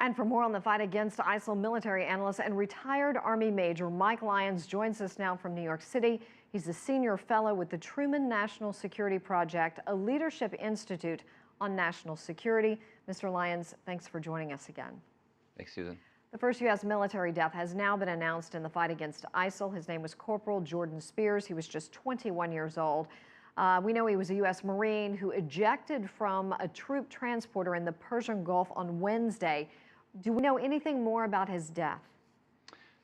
And for more on the fight against ISIL, military analyst and retired Army Major Mike Lyons joins us now from New York City. He's a senior fellow with the Truman National Security Project, a leadership institute on national security. Mr. Lyons, thanks for joining us again. Thanks, Susan. The first U.S. military death has now been announced in the fight against ISIL. His name was Corporal Jordan Spears. He was just 21 years old. We know he was a U.S. Marine who ejected from a troop transporter in the Persian Gulf on Wednesday. Do we know anything more about his death?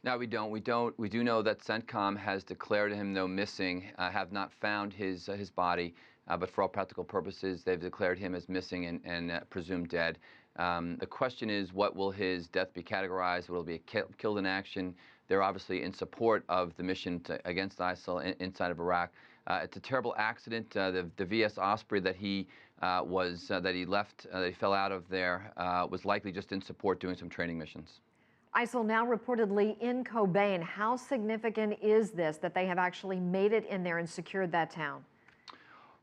No, we don't. We do know that CENTCOM has declared him, though missing, have not found his body, but for all practical purposes, they've declared him as missing and presumed dead. The question is, what will his death be categorized? Will it be killed in action? They're obviously in support of the mission against ISIL inside of Iraq. It's a terrible accident. The VS Osprey that he fell out of there was likely just in support doing some training missions. ISIL now reportedly in Kobani. How significant is this that they have actually made it in there and secured that town?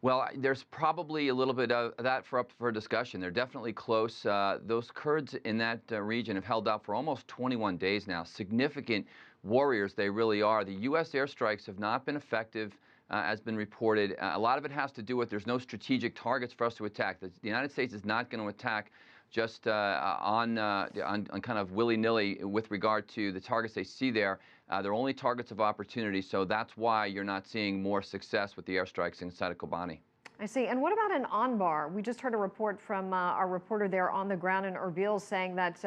Well, there's probably a little bit of that up for discussion. They're definitely close. Those Kurds in that region have held out for almost 21 days now. Significant warriors they really are. The U.S. airstrikes have not been effective, as been reported. A lot of it has to do with there's no strategic targets for us to attack. The United States is not going to attack just on kind of willy-nilly with regard to the targets they see there. They're only targets of opportunity, so that's why you're not seeing more success with the airstrikes inside of Kobani. I see. And what about in Anbar? We just heard a report from our reporter there on the ground in Erbil saying that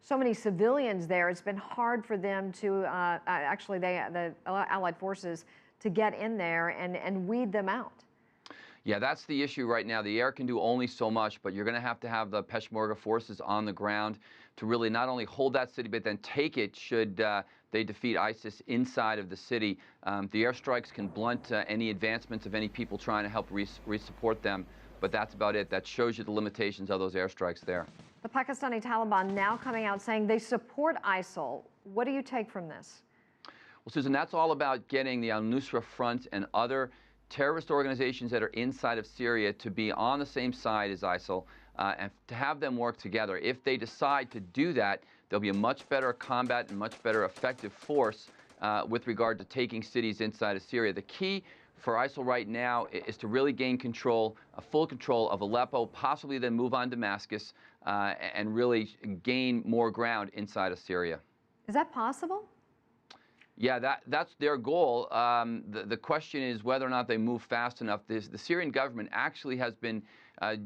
so many civilians there, it's been hard for them to, the Allied forces, to get in there and weed them out. Yeah, that's the issue right now. The air can do only so much, but you're going to have the Peshmerga forces on the ground to really not only hold that city, but then take it should they defeat ISIS inside of the city. The airstrikes can blunt any advancements of any people trying to help re-support them, but that's about it. That shows you the limitations of those airstrikes there. The Pakistani Taliban now coming out saying they support ISIL. What do you take from this? Well, Susan, that's all about getting the al-Nusra Front and other terrorist organizations that are inside of Syria to be on the same side as ISIL and to have them work together. If they decide to do that, there'll be a much better combat and much better effective force with regard to taking cities inside of Syria. The key for ISIL right now is to really gain control, full control of Aleppo, possibly then move on Damascus and really gain more ground inside of Syria. Is that possible? Yeah, that's their goal. The question is whether or not they move fast enough. The Syrian government actually has been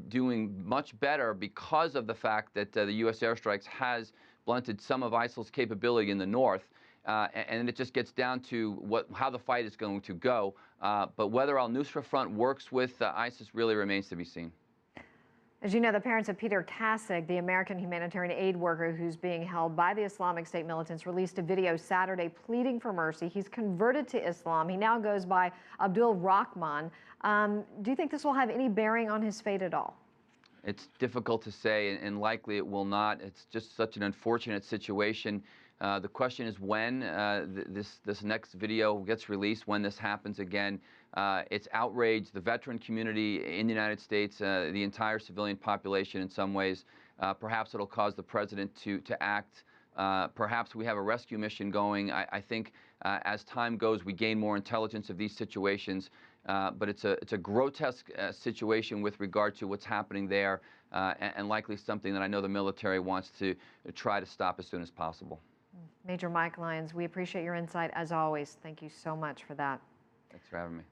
doing much better because of the fact that the U.S. airstrikes has blunted some of ISIL's capability in the north. And it just gets down to how the fight is going to go. But whether al-Nusra Front works with ISIS really remains to be seen. As you know, the parents of Peter Kasich, the American humanitarian aid worker who's being held by the Islamic State militants, released a video Saturday pleading for mercy. He's converted to Islam. He now goes by Abdul Rahman. Do you think this will have any bearing on his fate at all? It's difficult to say, and likely it will not. It's just such an unfortunate situation. The question is when this next video gets released, when this happens again. It's outraged the veteran community in the United States, the entire civilian population in some ways. Perhaps it'll cause the president to act. Perhaps we have a rescue mission going. I think as time goes, we gain more intelligence of these situations. But it's a grotesque situation with regard to what's happening there, and likely something that I know the military wants to try to stop as soon as possible. Major Mike Lyons, we appreciate your insight as always. Thank you so much for that. Thanks for having me.